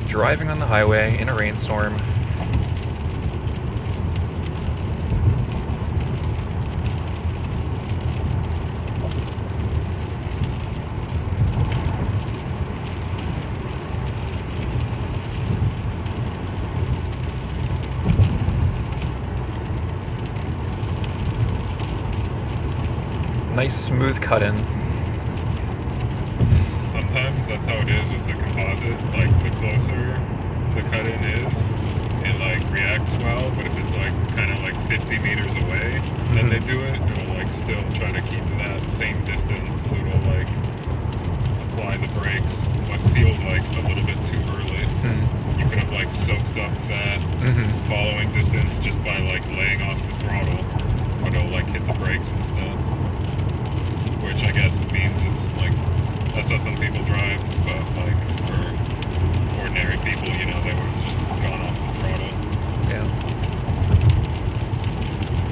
driving on the highway in a rainstorm. Nice smooth cut-in. Sometimes that's how it is with the composite. Like, the closer the cut-in is, it like reacts well, but if it's like kind of like 50 meters away, then they do it, it'll like still try to keep that same distance. So it'll like apply the brakes what feels like a little bit too early. You could have like soaked up that following distance just by like laying off the throttle, but it'll like hit the brakes instead. Which I guess means it's like, that's how some people drive, but like for ordinary people, you know, they would have just gone off the throttle. Yeah.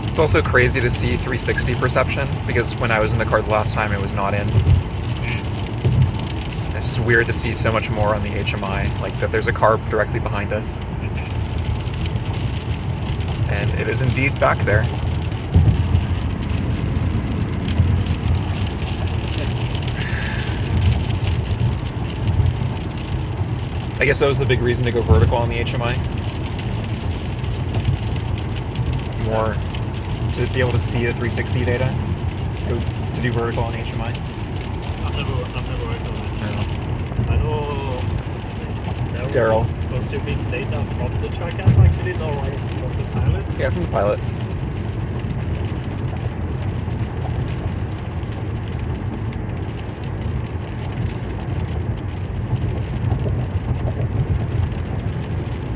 It's also crazy to see 360 perception, because when I was in the car the last time, it was not in. It's just weird to see so much more on the HMI, like that there's a car directly behind us. And it is indeed back there. I guess that was the big reason to go vertical on the HMI. More to be able to see the 360 data. To do vertical on HMI. I've never worked on that. I know Daryl. consuming data from the track app actually, not right from the pilot. Yeah, from the pilot.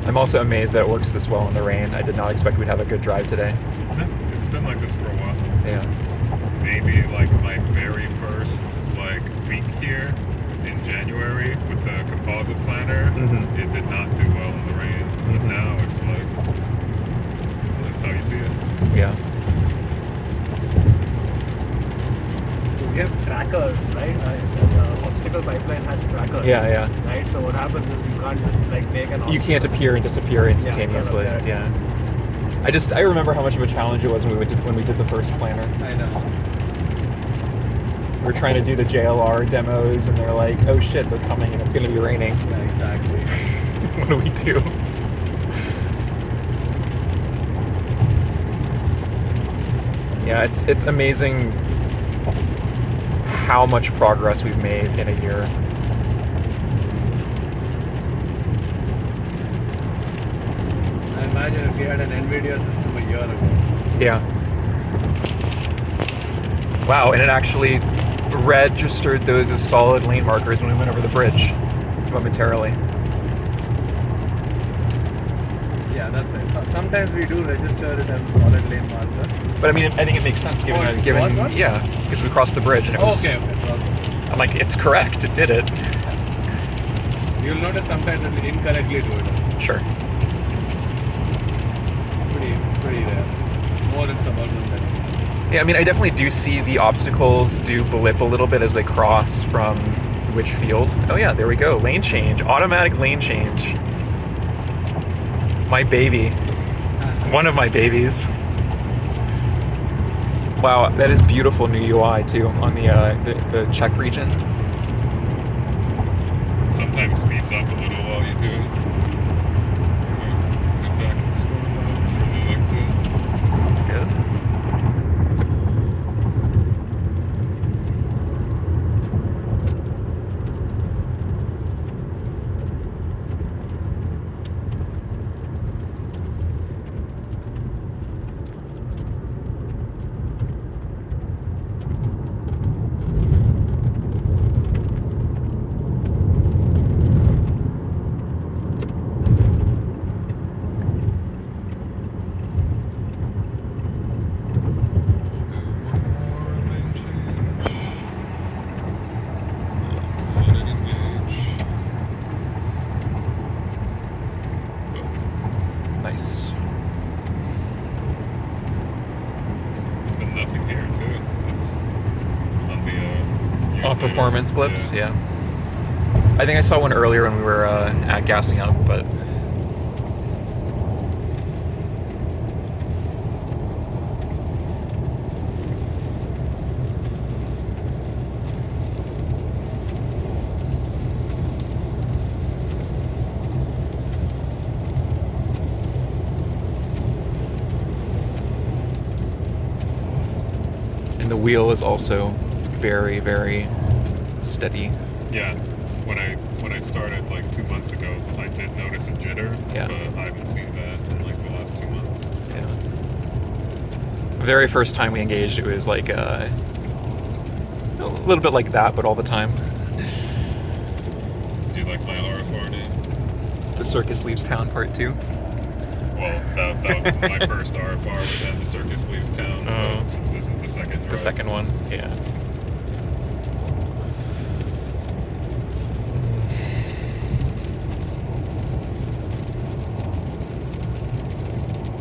I'm also amazed that it works this well in the rain. I did not expect we'd have a good drive today. It's been like this for a while. Yeah. Maybe like my very first like week here in January with the composite planner, it did not do well in the rain. But now it's like, it's how you see it. Yeah. We have trackers, right? The obstacle pipeline has trackers. Yeah. Right, so what happens is you can't just like make an You can't appear and disappear instantaneously. Yeah. I remember how much of a challenge it was when we did the first planner. I know. We're trying to do the JLR demos, and they're like, "Oh shit, they're coming, and it's going to be raining." Yeah, exactly. What do we do? Yeah, it's amazing how much progress we've made in a year. I imagine if you had an NVIDIA system a year ago. Yeah. Wow, and it actually registered those as solid lane markers when we went over the bridge momentarily. Yeah, that's it. So sometimes we do register it as a solid lane marker. But I mean, I think it makes sense given yeah, because we crossed the bridge and it was. Okay. I'm like, it's correct. It did it. You'll notice sometimes it will incorrectly do it. Sure. It's pretty rare. More in suburban than. Yeah, I mean, I definitely do see the obstacles do blip a little bit as they cross from which field. Oh yeah, there we go. Lane change. Automatic lane change. My baby. One of my babies. Wow, that is beautiful new UI too on the Czech region. Sometimes speeds up a little while you do it. Get back in sport mode for the exit. That's good. Nice. There's been nothing here too. It's on the Performance blips, yeah. I think I saw one earlier when we were at gassing up, but and the wheel is also very, very steady. Yeah. When I started like 2 months ago, I did notice a jitter, Yeah. but I haven't seen that in like the last 2 months. Yeah. The very first time we engaged, it was like a little bit like that, but all the time. Do you like my RFR name? The circus leaves town part 2. Well, that was my first RFR, but then the circus leaves town. Oh. Since this is the second drive. The second one, yeah.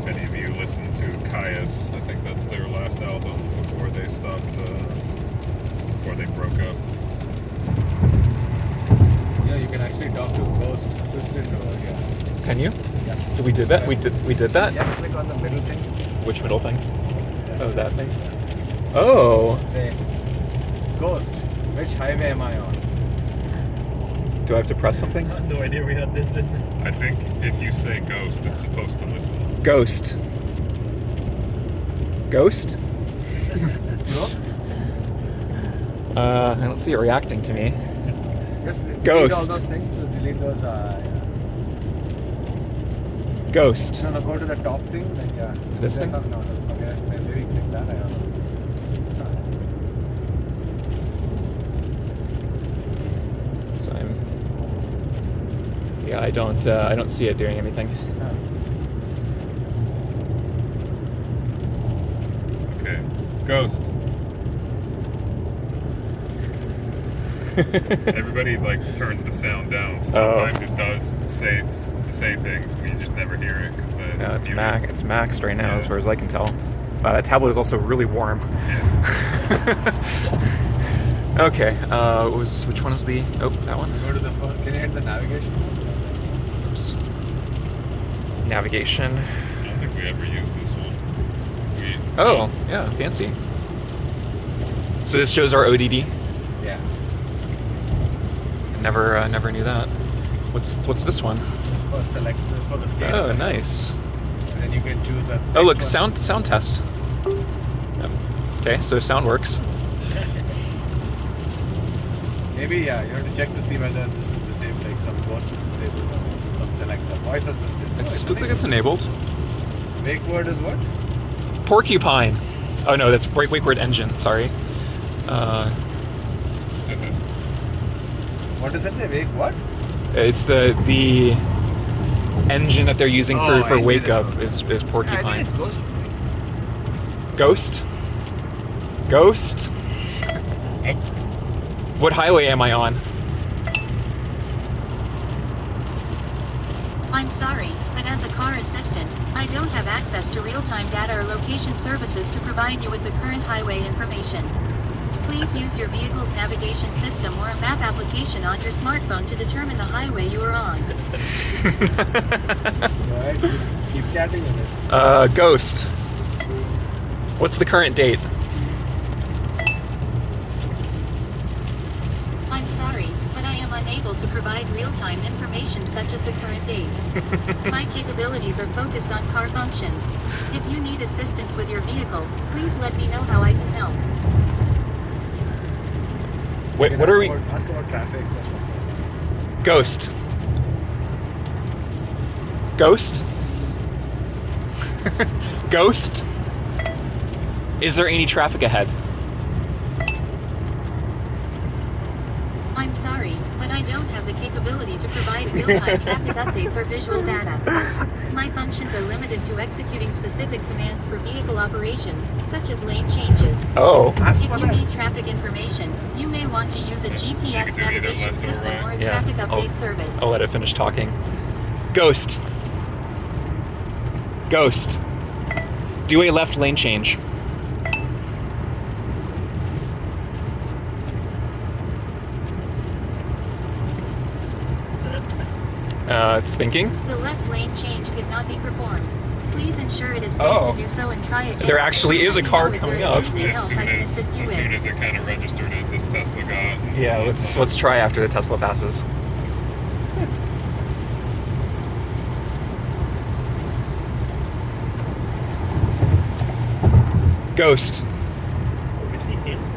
If any of you listen to Caius, I think that's their last album before they stopped, before they broke up. Yeah, you can actually talk to Ghost Assistant over here. Can you? Yes. We did that? We did that? Yeah, click on the middle thing. Which middle thing? Yeah. Oh, that thing? Oh! Say, Ghost, which highway am I on? Do I have to press something? I had no idea we had this in. I think if you say ghost, it's supposed to listen. Ghost. Ghost? No? I don't see it reacting to me. Just delete Ghost. all those things, just delete those. Ghost. No, go to the top thing, then yeah. This There's thing? some- No, okay, maybe click that, I don't know. So yeah, I don't see it doing anything. Okay. Ghost. Everybody like turns the sound down, so sometimes it does say things, but you just never hear it because Yeah, it's muted. it's maxed right now, Yeah. as far as I can tell. That tablet is also really warm. Okay, which one is the? Oh, that one. Go to the phone. Can you hit the navigation? Oops. Navigation. I don't think we ever used this one. Oh, yeah, fancy. So this shows our ODD. Yeah. Never knew that. What's this one? This for select. This for the state. Oh, nice. And then you can choose the. Oh, look, next sound test. Okay, so sound works. Maybe you have to check to see whether this is disabled. Like some Ghost is disabled, or some select the voice assistant. It looks like it's enabled. Wake word is what? Porcupine. Oh no, that's wake word engine. Sorry. What does it say? Wake what? It's the engine that they're using for engine wake is up what- is Yeah, I porcupine. think it's Ghost. Ghost. Ghost. What highway am I on? I'm sorry, but as a car assistant, I don't have access to real-time data or location services to provide you with the current highway information. Please use your vehicle's navigation system or a map application on your smartphone to determine the highway you are on. Alright, keep chatting with it. Ghost. What's the current date? I'm sorry, but I am unable to provide real-time information such as the current date. My capabilities are focused on car functions. If you need assistance with your vehicle, please let me know how I can help. Wait, You can what are we? Ask about traffic or something. Ghost. Ghost? Ghost? Is there any traffic ahead? I'm sorry, but I don't have the capability to provide real-time traffic updates or visual data. My functions are limited to executing specific commands for vehicle operations, such as lane changes. Oh. Ask If for you that. need traffic information, you may want to use a GPS do either navigation left or system or a right. Yeah, traffic update I'll- service. I'll let it finish talking. Ghost. Ghost. Do a left lane change. It's thinking. The left lane change could not be performed. Please ensure it is safe Oh. to do so and try again. There actually is a Let me car know if coming there's up. anything else I can assist you As soon with. as it kind of registered it, this Tesla got. Yeah, let's try after the Tesla passes. Ghost. Obviously hits.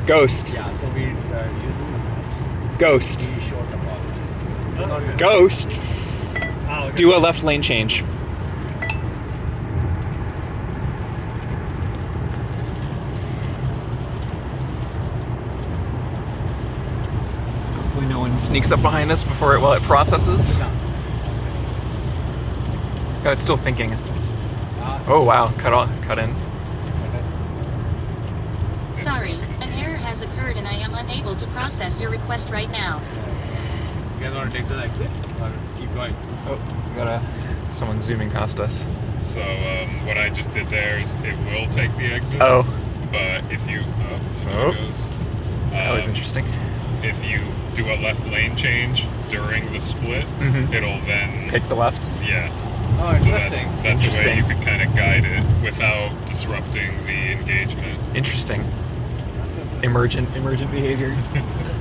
Ghost. Yeah, so we use them. Ghost. Be short about it. This is not good. Ghost. Ah, okay. Do a left lane change. Hopefully no one sneaks up behind us before it processes. No. Oh, it's still thinking. Ah, Oh wow, cut in. Sorry, an error has occurred and I am unable to process your request right now. you guys want to take the exit or keep going? Oh, we got someone zooming past us. So what I just did there is it will take the exit. Oh, But if you there Oh. it goes. that was interesting. If you do a left lane change during the split, Mhm. it'll then Pick the left. yeah. Oh, So interesting. that's the way Interesting. you could kind of guide it without disrupting the engagement. Interesting. That's interesting. Emergent behavior.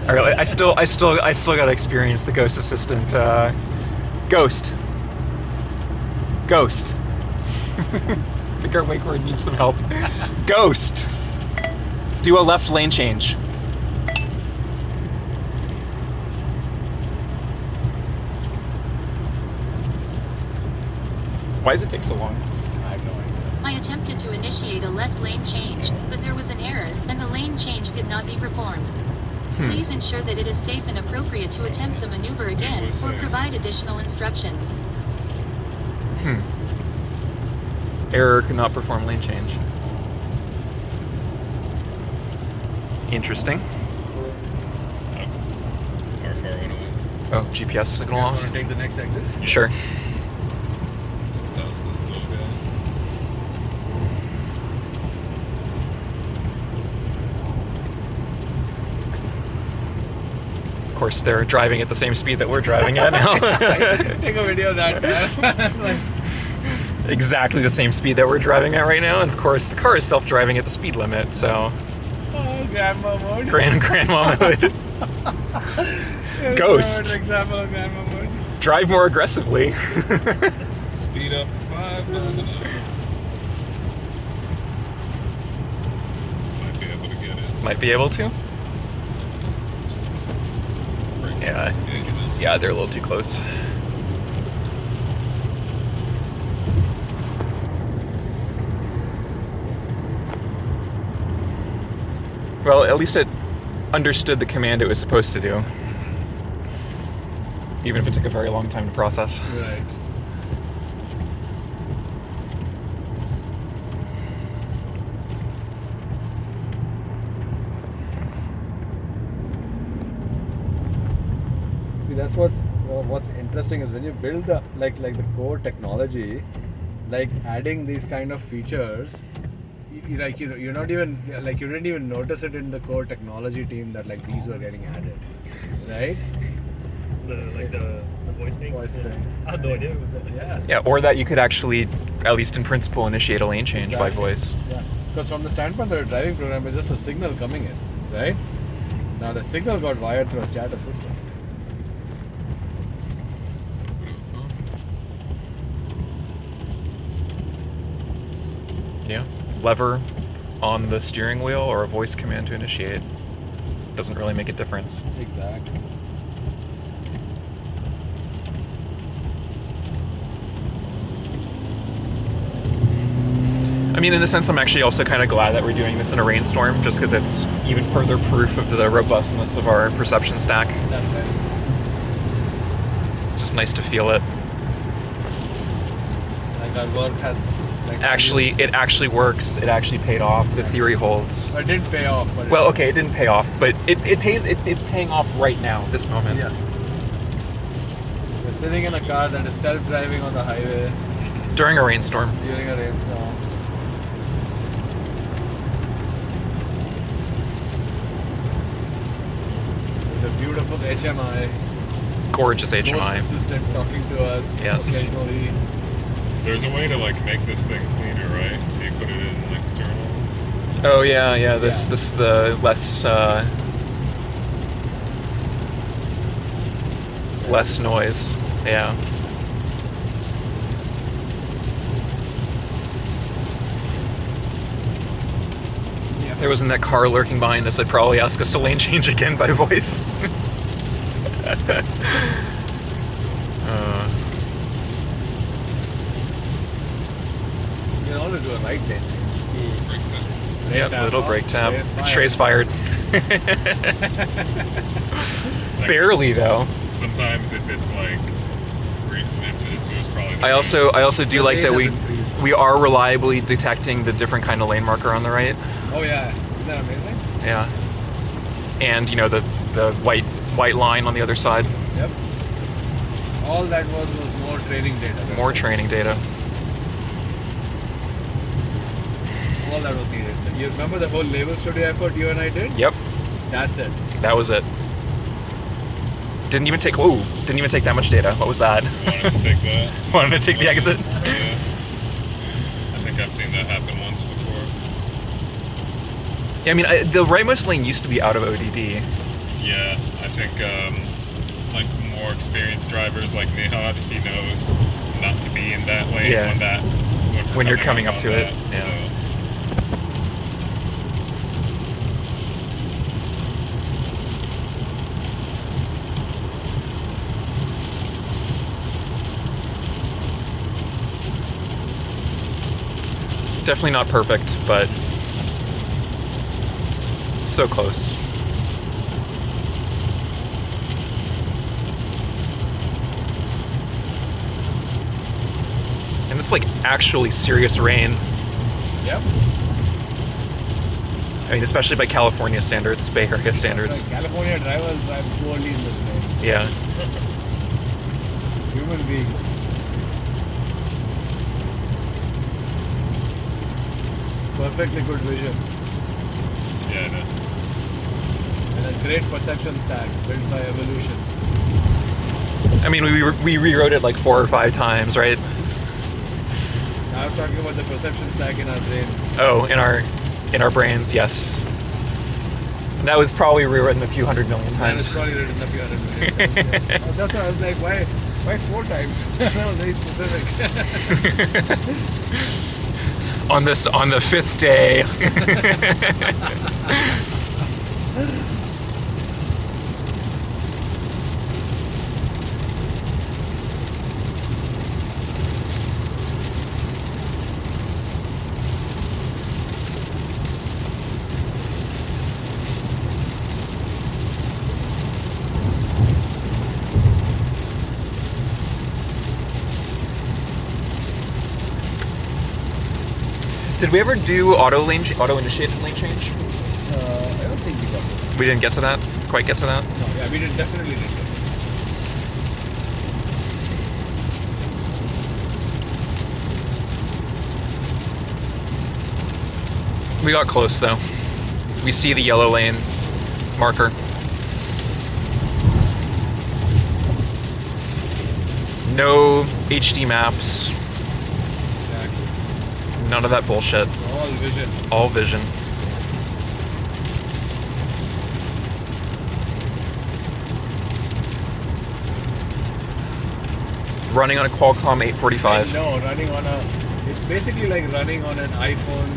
All right, I still got to experience the ghost assistant. Ghost. Ghost. I think our wakeboard needs some help. Ghost. Do a left lane change. Why does it take so long? I have no idea. I attempted to initiate a left lane change, but there was an error, and the lane change could not be performed. Please ensure that it is safe and appropriate to attempt the maneuver again, was or safe. provide additional instructions. Error could not perform lane change. Interesting. Or far went away. Oh, GPS signal You guys want lost. to take the next exit? Sure. Just dust this little bit. Of course, they're driving at the same speed that we're driving at now. Take a video of that. It's like, Exactly the same speed that we're driving at right now, and of course, the car is self-driving at the speed limit. So, oh, grandma mode. grandma mode. Ghost. Example of grandma mode. Drive more aggressively. Speed up 5 miles an hour. Might be able to get it. Might be able to. Bring Yeah, I this think engine it's, up. yeah, they're a little too close. Well, at least it understood the command it was supposed to do. Even if it took a very long time to process. Right. See, that's what's interesting is when you build the like the core technology, like adding these kind of features, you're not even like you didn't even notice it in the core technology team that like these were getting added, right? The voice thing. Voice Yeah. thing. I had no idea it was that. Yeah. Yeah, or that you could actually, at least in principle, initiate a lane change by Exactly. voice. Yeah, because from the standpoint of the driving program, it's just a signal coming in, right? Now the signal got wired through a chat assistant. Yeah. Lever on the steering wheel or a voice command to initiate doesn't really make a difference. Exactly. I mean, in a sense, I'm actually also kind of glad that we're doing this in a rainstorm, just because it's even further proof of the robustness of our perception stack. That's right. Just nice to feel it. Like our work has like Actually, it actually works. It actually paid off. The theory holds. It didn't pay off. But Well, okay, it didn't pay off, but it pays. It's paying off right now, this moment. Yes. We're sitting in a car that is self-driving on the highway During a rainstorm. during a rainstorm. With a beautiful HMI. Gorgeous Ghost HMI. assistant talking to us Yes. occasionally. There's a way to like make this thing cleaner, right? Do you put it in external? Oh yeah. This Yeah. this the less noise. Yeah. If there wasn't that car lurking behind us, I'd probably ask us to lane change again by voice. You can always do a right lane. Ooh, breakdown. Yeah, tap little off, brake tab. trace fired. Trace fired. Barely though. Sometimes if it's like, it was probably. I also do The like that lane doesn't freeze. we are reliably detecting the different kind of lane marker on the right. Oh yeah, isn't that amazing? Yeah. And the white line on the other side. Yep. All that was more training data. That's More all. training data. All that was needed. You remember the whole label study effort you and I did? Yep. That's it. That was it. Didn't even take that much data. What was that? Wanted to take that. Wanted to take the exit. Yeah. I think I've seen that happen once before. Yeah, I mean, the rightmost lane used to be out of ODD. Yeah, I think like more experienced drivers like Nihad, he knows not to be in that lane Yeah. when When you're coming up on to it, that, yeah. So. Definitely not perfect, but so close. And it's like actually serious rain. Yep. I mean, especially by California standards, Bay Area standards. That's right. California drivers drive poorly in this lane. Yeah. Human beings. Perfectly good vision. Yeah, no. And a great perception stack built by evolution. I mean, we rewrote it like 4 or 5 times, right? I was talking about the perception stack in our brain. Oh, in our brains, yes. That was probably rewritten a few hundred million And it's times. probably written a few hundred million times. Yes. Oh, that's why I was like, why 4 times? That was very specific. On the 5th day. Did we ever do auto initiated lane change? I don't think we got it. We didn't get to that. Quite get to that. No, yeah, we definitely did it. We got close though. We see the yellow lane marker. No HD maps. Exactly. None of that bullshit. All vision. All vision. Running on a Qualcomm 845. No, running on a. It's basically like running on an iPhone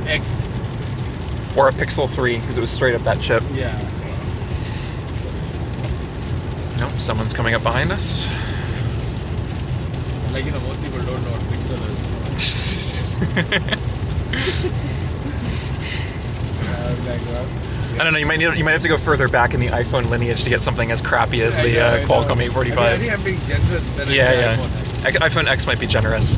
X. Or a Pixel 3, because it was straight up that chip. Yeah. Nope, someone's coming up behind us. Like, most people don't know what Pixel is. Like that. I don't know. You might have to go further back in the iPhone lineage to get something as crappy as the I know. Qualcomm I 845. think I'm being generous when I say Yeah. iPhone X. iPhone X might be generous.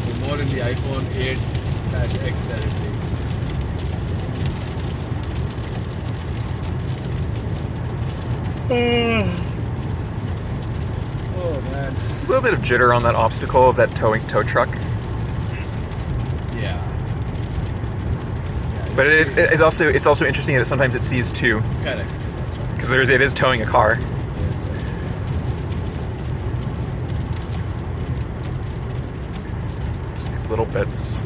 We're more in the iPhone 8/X territory. Oh man. A little bit of jitter on that obstacle of that tow truck. Yeah. But it's also interesting that sometimes it sees two, Correct. That's right. because it is towing a car. Yes, sir. Just these little bits.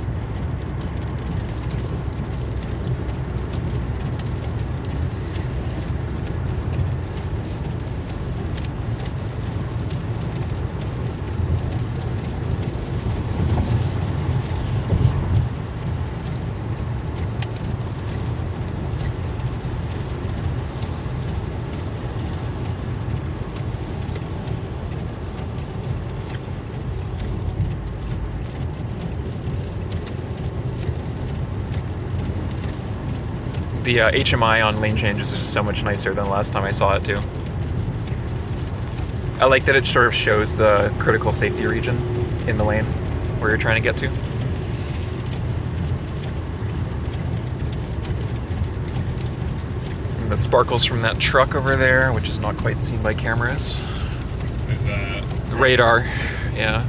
The HMI on lane changes is just so much nicer than the last time I saw it too. I like that it sort of shows the critical safety region in the lane where you're trying to get to. And the sparkles from that truck over there, which is not quite seen by cameras. Is that The radar, yeah.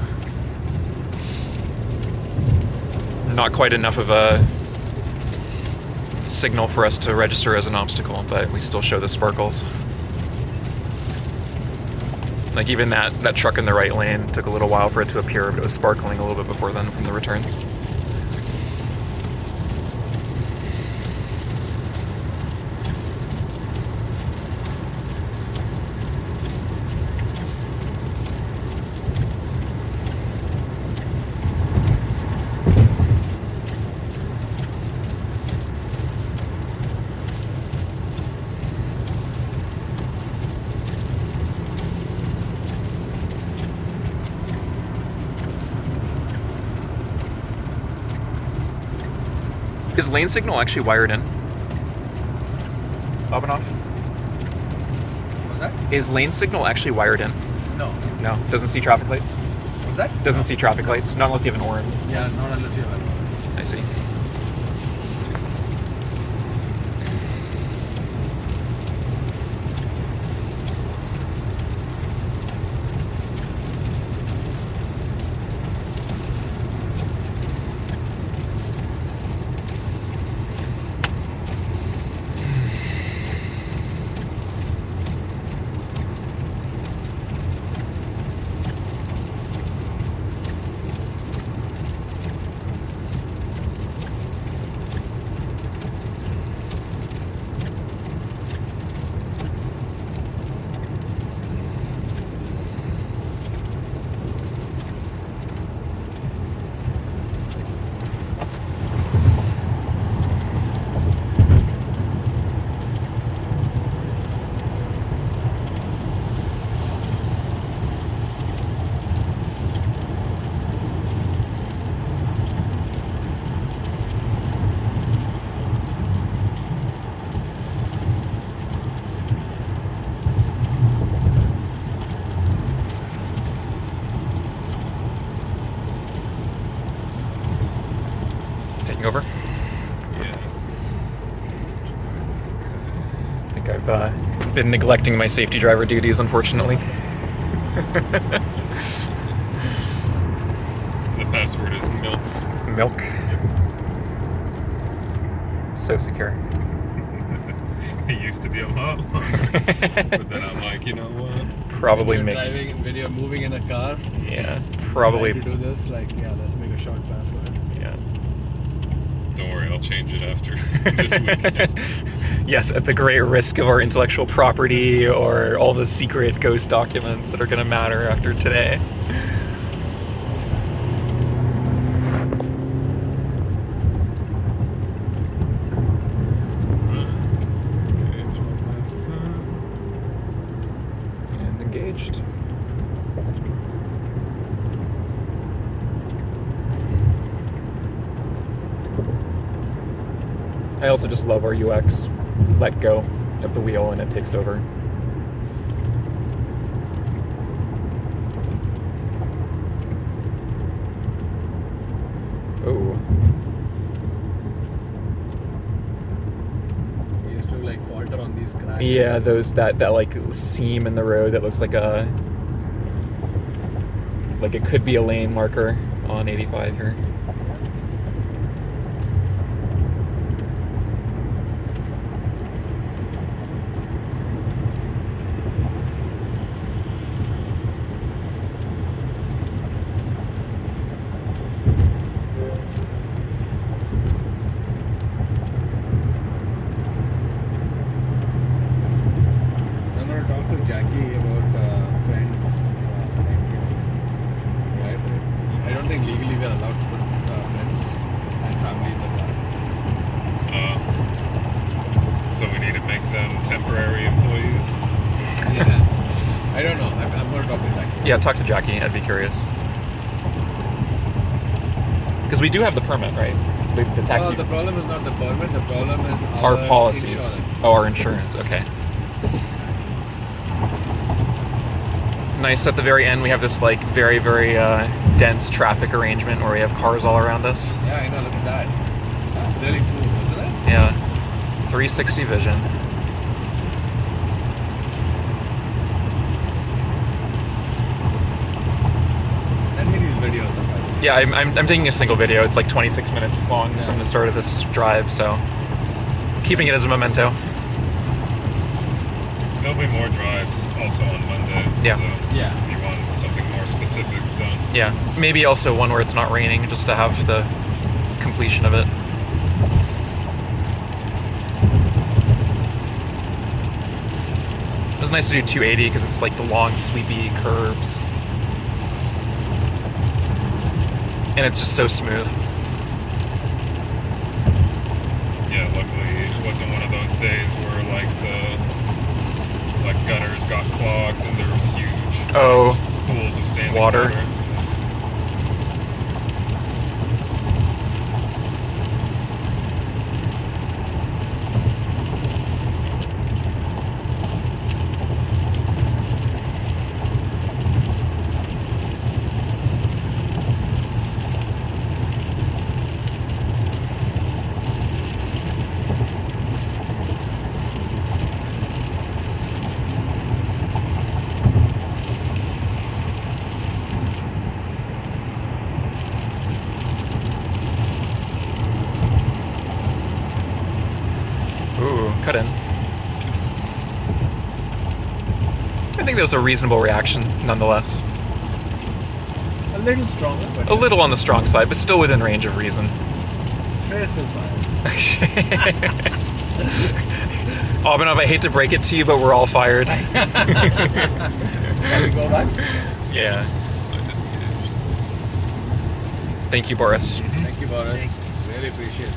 Not quite enough of a signal for us to register as an obstacle, but we still show the sparkles. Like even that truck in the right lane took a little while for it to appear, but it was sparkling a little bit before then from the returns. Is lane signal actually wired in? Bob and off? Was that? Is lane signal actually wired in? No. No, doesn't see traffic lights. Was that? Doesn't see traffic lights, not unless you have an orange. Yeah, not unless you have. I see. Over. yeah? I think I've been neglecting my safety driver duties, unfortunately. The password is milk. Milk. So secure. It used to be a lot longer, but then I'm like, you know what? Probably when you're makes. driving, when you're moving in a car. Yeah, probably. Trying to do this, like, yeah, let's make a short password. Yeah. Don't worry, I'll change it after this weekend. Yes, at the great risk of our intellectual property or all the secret ghost documents that are going to matter after today. And engaged. I also just love our UX. Let go of the wheel and it takes over. Oh. We used to like falter on these cracks. Yeah, that like seam in the road that looks like it could be a lane marker on 85 here. them temporary employees. Yeah. I don't know. I'm going to talk to Jackie. Yeah, talk to Jackie. I'd be curious. Because we do have the permit, right? The taxi. Well, the problem is not the permit. The problem is our policies. Insurance. Oh, our insurance. Okay. Nice. At the very end, we have this like very, very dense traffic arrangement where we have cars all around us. Yeah, I know. Look at that. That's really cool, isn't it? Yeah. 360 vision. Send me these videos. Of Yeah, I'm taking a single video. It's like 26 minutes long from the start of this drive, so keeping it as a memento. There'll be more drives also on Monday. Yeah. So Yeah. if you want something more specific done. Yeah, maybe also one where it's not raining, just to have the completion of it. It was nice to do 280 because it's like the long, sweepy curves. And it's just so smooth. Yeah, luckily it wasn't one of those days where like the gutters got clogged and there was huge pools of standing water. water. Ooh, cut in. I think that was a reasonable reaction, nonetheless. A little stronger, but A little on the strong side, but still within range of reason. Trey's still fine. Abhinav, I hate to break it to you, but we're all fired. Can we go back? Yeah. Thank you, Boris. Thank you, Boris. Really appreciate it.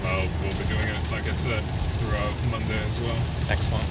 We'll be doing it, like I said, throughout Monday as well. Excellent.